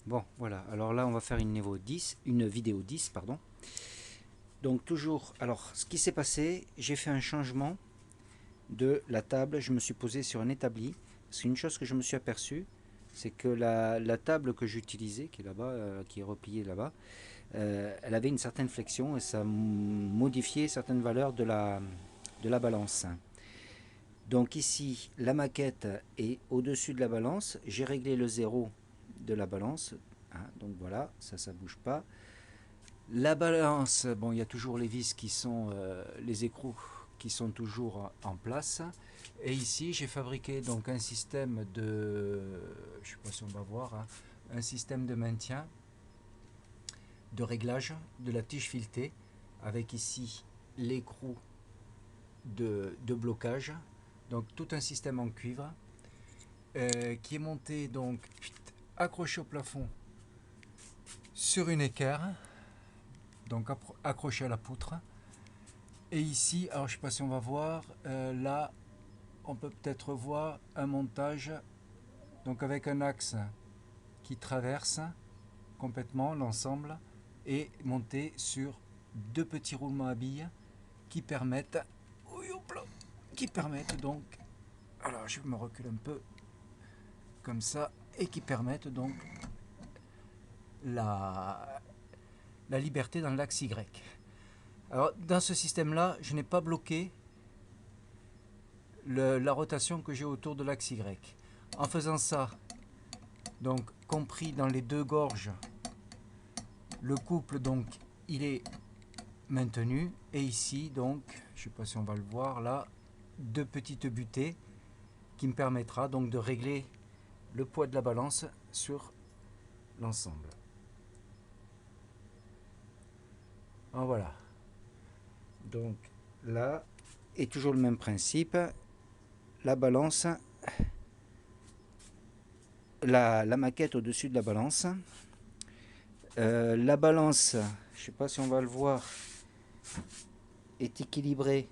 Bon, voilà. Alors là, on va faire une vidéo 10, pardon. Donc toujours, alors ce qui s'est passé, j'ai fait un changement de la table. Je me suis posé sur un établi. Parce qu'une chose que je me suis aperçu, c'est que la table que j'utilisais, qui est là-bas, qui est repliée là-bas, elle avait une certaine flexion et ça modifiait certaines valeurs de la balance. Donc ici, la maquette est au-dessus de la balance. J'ai réglé le zéro de la balance. Hein, donc voilà, ça bouge pas. La balance, bon, il y a toujours les vis qui sont, les écrous qui sont toujours en place. Et ici, j'ai fabriqué donc un système de, je sais pas si on va voir, hein, un système de maintien, de réglage de la tige filetée, avec ici l'écrou de blocage. Donc tout un système en cuivre qui est monté donc accroché au plafond sur une équerre, donc accroché à la poutre. Et ici, alors je ne sais pas si on va voir, là on peut peut-être voir un montage donc avec un axe qui traverse complètement l'ensemble et monté sur deux petits roulements à billes qui permettent, qui permettent donc, alors je me recule un peu comme ça, et qui permettent donc la, la liberté dans l'axe Y. Alors dans ce système là, je n'ai pas bloqué la rotation que j'ai autour de l'axe Y. En faisant ça, donc compris dans les deux gorges, le couple donc il est maintenu, et ici donc, je ne sais pas si on va le voir là, deux petites butées qui me permettra donc de régler le poids de la balance sur l'ensemble. En voilà. Donc là, et toujours le même principe, la balance, la maquette au-dessus de la balance. La balance, je ne sais pas si on va le voir, est équilibrée,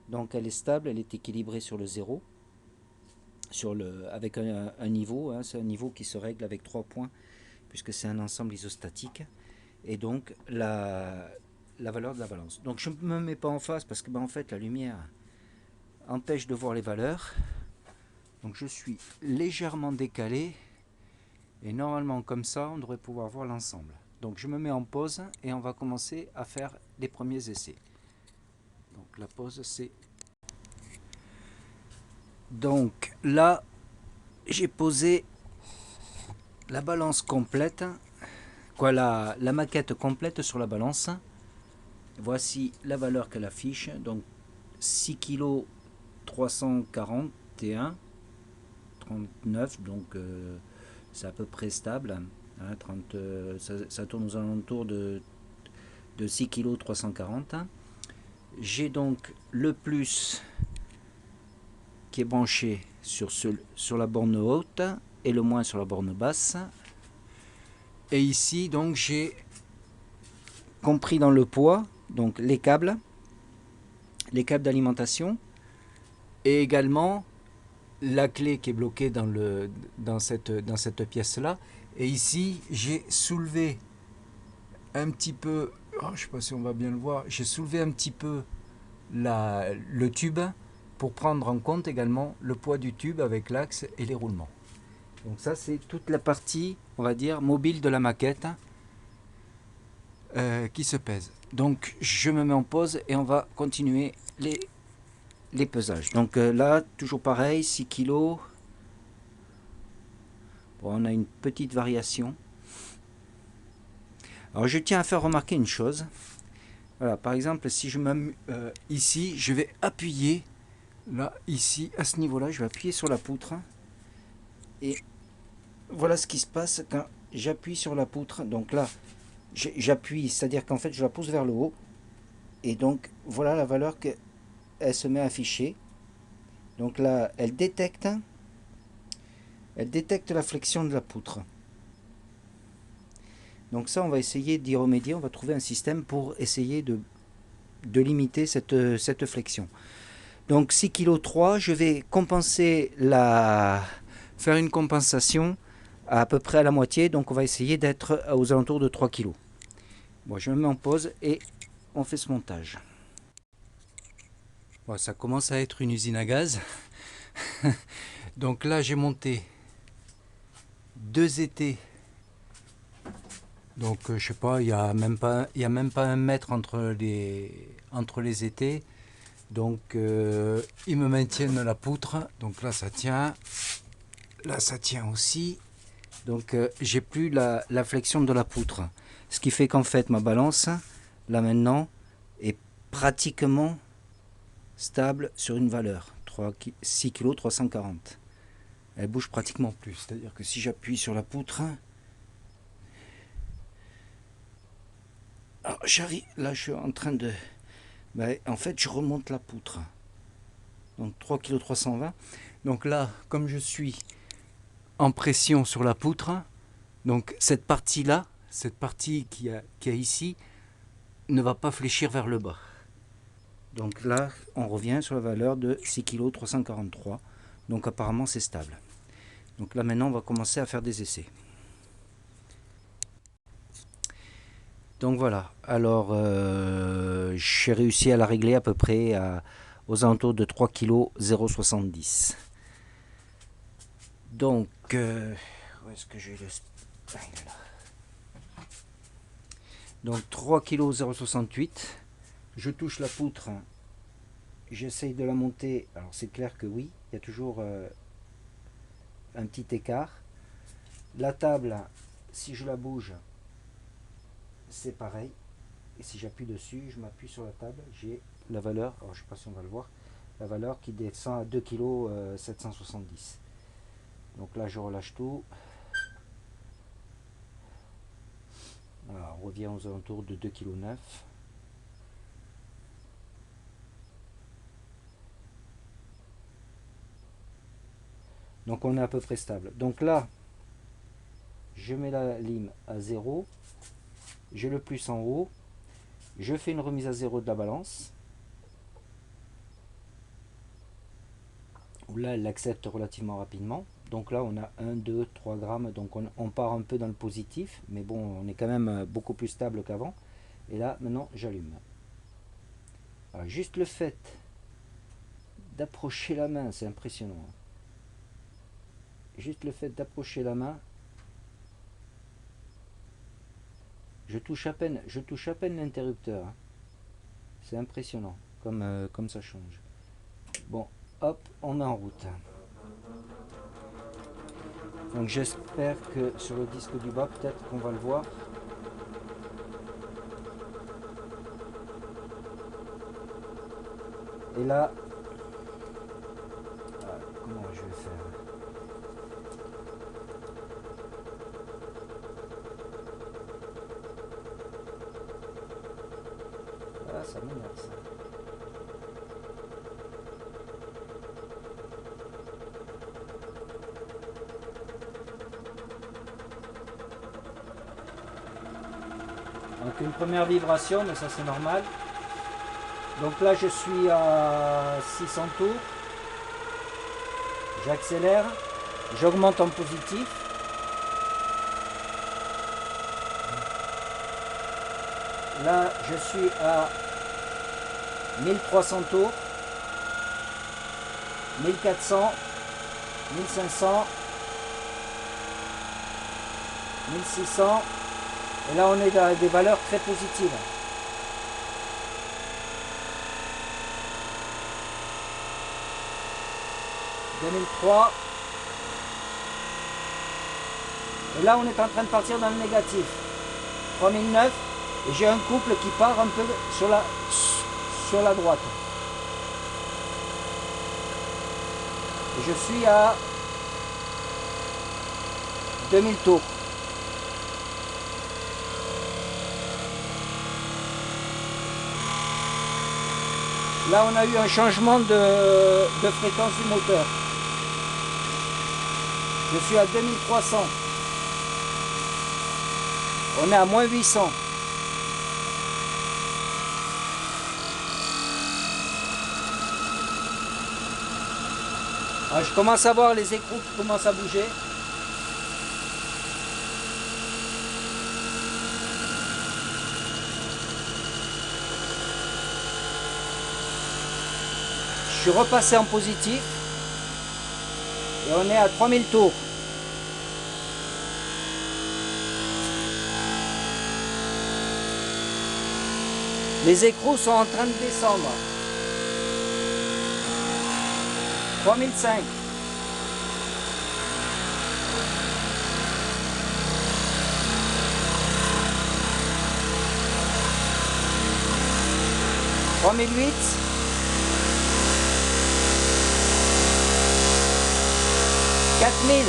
donc elle est stable, elle est équilibrée sur le zéro, avec un niveau, hein, c'est un niveau qui se règle avec 3 points, puisque c'est un ensemble isostatique, et donc la valeur de la balance. Donc je ne me mets pas en face, parce que en fait la lumière empêche de voir les valeurs, donc je suis légèrement décalé, et normalement comme ça on devrait pouvoir voir l'ensemble. Donc je me mets en pause et on va commencer à faire les premiers essais. Donc la pause c'est... Donc là j'ai posé la balance complète, quoi, la maquette complète sur la balance. Voici la valeur qu'elle affiche, donc 6 kg 341 39, donc c'est à peu près stable, hein, 30, ça tourne aux alentours de 6 kg 340. J'ai donc le plus qui est branché sur la borne haute et le moins sur la borne basse. Et ici donc j'ai compris dans le poids donc les câbles d'alimentation, et également la clé qui est bloquée dans cette pièce là. Et ici j'ai soulevé un petit peu, oh, je ne sais pas si on va bien le voir, j'ai soulevé un petit peu le tube pour prendre en compte également le poids du tube avec l'axe et les roulements. Donc ça c'est toute la partie, on va dire, mobile de la maquette qui se pèse. Donc je me mets en pause et on va continuer les pesages. Donc là, toujours pareil, 6 kg. Bon, on a une petite variation. Alors je tiens à faire remarquer une chose. Voilà, par exemple, si je m'amuse ici, je vais appuyer, là, ici, à ce niveau-là, je vais appuyer sur la poutre. Et voilà ce qui se passe quand j'appuie sur la poutre. Donc là, j'appuie, c'est-à-dire qu'en fait, je la pousse vers le haut. Et donc, voilà la valeur qu'elle se met à afficher. Donc là, elle détecte la flexion de la poutre. Donc ça, on va essayer d'y remédier. On va trouver un système pour essayer de limiter cette flexion. Donc 6,3 kg, je vais faire une compensation à peu près à la moitié, donc on va essayer d'être aux alentours de 3 kg. Bon, je me mets en pause et on fait ce montage. Bon, ça commence à être une usine à gaz. Donc là j'ai monté 2 étais. Donc je sais pas, il y a même pas 1 mètre entre les étais. Donc ils me maintiennent la poutre. Donc là ça tient. Là ça tient aussi. Donc j'ai plus la flexion de la poutre. Ce qui fait qu'en fait ma balance, là maintenant, est pratiquement stable sur une valeur. 6 kg 340. Elle bouge pratiquement plus. C'est-à-dire que si j'appuie sur la poutre, j'arrive, là je suis en train de... en fait je remonte la poutre. Donc 3 kg 320. Donc là, comme je suis en pression sur la poutre, donc cette partie-là, cette partie qu'il y a ici, ne va pas fléchir vers le bas. Donc là, on revient sur la valeur de 6 kg 343. Donc apparemment c'est stable. Donc là maintenant on va commencer à faire des essais. Donc voilà, alors j'ai réussi à la régler à peu près aux alentours de 3 kg 0,70. Donc, où est-ce que j'ai le... Donc 3 kg 0,68. Je touche la poutre, j'essaye de la monter. Alors c'est clair que oui, il y a toujours un petit écart. La table, si je la bouge, c'est pareil. Et si j'appuie dessus, je m'appuie sur la table, j'ai la valeur, alors je ne sais pas si on va le voir, la valeur qui descend à 2 kg 770. Donc là je relâche tout. Voilà, on revient aux alentours de 2 kg 9. Donc on est à peu près stable. Donc là, je mets la lime à 0. J'ai le plus en haut. Je fais une remise à 0 de la balance. Là, elle l'accepte relativement rapidement. Donc là, on a 1, 2, 3 grammes. Donc on part un peu dans le positif. Mais bon, on est quand même beaucoup plus stable qu'avant. Et là, maintenant, j'allume. Juste le fait d'approcher la main, c'est impressionnant. Juste le fait d'approcher la main, je touche à peine l'interrupteur. C'est impressionnant comme ça change. Bon, hop, on met en route. Donc j'espère que sur le disque du bas, peut-être qu'on va le voir. Et là, comment je vais faire? Ah, ça m'énerve ça. Donc une première vibration, mais ça c'est normal. Donc là je suis à 600 tours. J'accélère, j'augmente en positif. Là je suis à 1300 tours, 1400, 1500, 1600. Et là, on est dans des valeurs très positives. « 2003. Et là, on est en train de partir dans le négatif. 3009. Et j'ai un couple qui part un peu sur la droite. Et je suis à 2000 tours. Là, on a eu un changement de fréquence du moteur. Je suis à 2300. On est à moins 800. Je commence à voir les écrous qui commencent à bouger. suis repassé en positif et on est à 3000 tours. Les écrous sont en train de descendre. 3005. « 3008. 4000.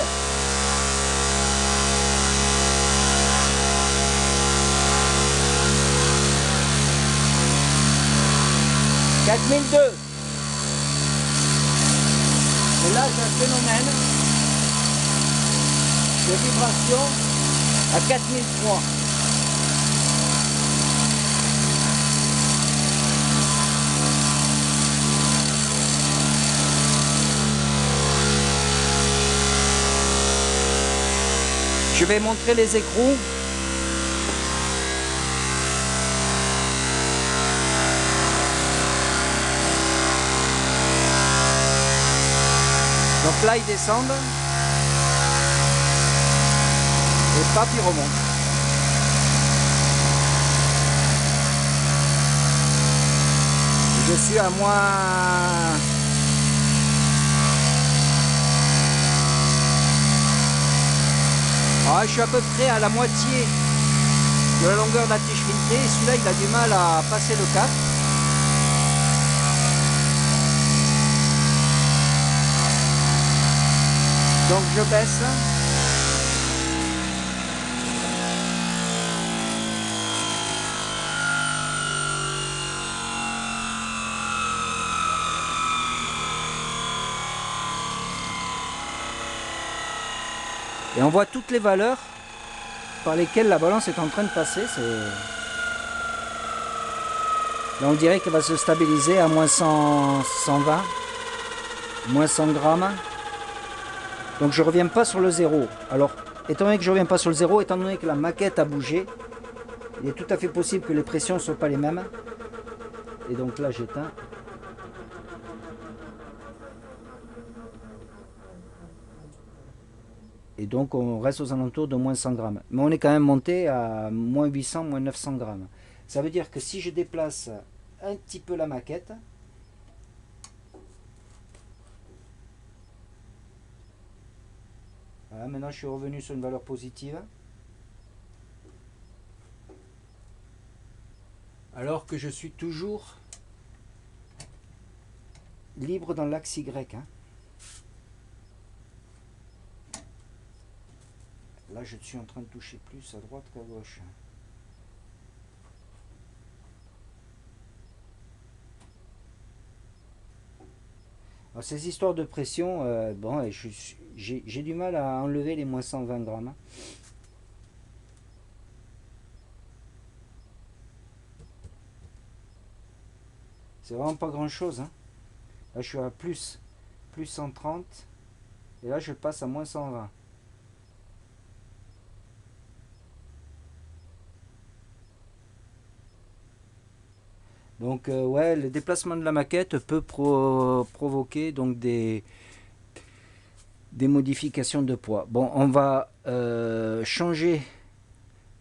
4002. Et là, j'ai un phénomène de vibration à 4003. Je vais montrer les écrous. Donc là, ils descendent. Et paf, ils remontent. Je suis à moins... Ah, je suis à peu près à la moitié de la longueur de la tige filtrée. Et celui-là, il a du mal à passer le cap. Donc je baisse. Et on voit toutes les valeurs par lesquelles la balance est en train de passer. Là on dirait qu'elle va se stabiliser à moins 100, 120, moins 100 grammes. Donc je ne reviens pas sur le zéro. Alors, étant donné que je ne reviens pas sur le zéro, étant donné que la maquette a bougé, il est tout à fait possible que les pressions ne soient pas les mêmes. Et donc là j'éteins. Et donc on reste aux alentours de moins 100 grammes. Mais on est quand même monté à moins 800, moins 900 grammes. Ça veut dire que si je déplace un petit peu la maquette, voilà, maintenant je suis revenu sur une valeur positive. Alors que je suis toujours libre dans l'axe Y. Hein. Là, je suis en train de toucher plus à droite qu'à gauche. Alors, ces histoires de pression, bon, j'ai du mal à enlever les moins 120 grammes. C'est vraiment pas grand chose. Hein. Là, je suis à plus 130. Et là, je passe à moins 120. Donc ouais, le déplacement de la maquette peut provoquer donc des modifications de poids. Bon, on va changer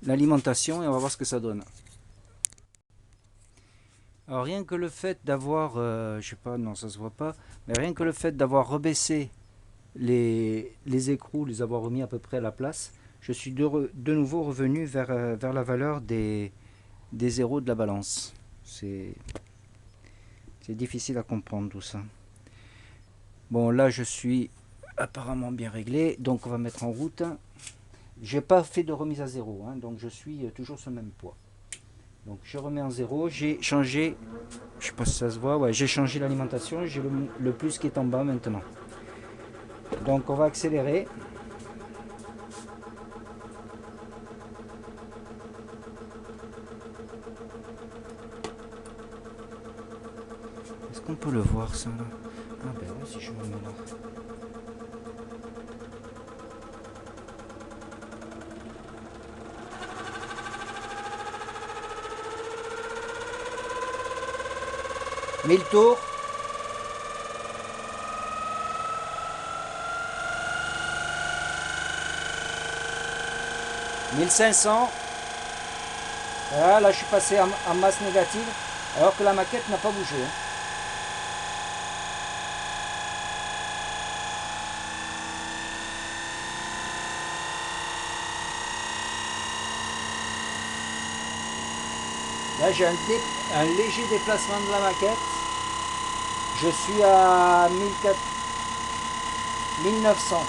l'alimentation et on va voir ce que ça donne. Alors rien que le fait d'avoir, je sais pas, non ça se voit pas, mais rien que le fait d'avoir rebaissé les écrous, les avoir remis à peu près à la place, je suis de nouveau revenu vers la valeur des zéros de la balance. C'est difficile à comprendre tout ça. Bon, là je suis apparemment bien réglé, donc on va mettre en route. J'ai pas fait de remise à zéro, hein, donc je suis toujours sur le même poids. Donc je remets en zéro, j'ai changé, je sais pas si ça se voit, ouais, j'ai changé l'alimentation, j'ai le plus qui est en bas maintenant. Donc on va accélérer. Est-ce qu'on peut le voir ça là? Ah ben ouais, si je me mets là. Mille tours. 1500. Voilà, là je suis passé en masse négative, alors que la maquette n'a pas bougé. Là j'ai un léger déplacement de la maquette. Je suis à 1900.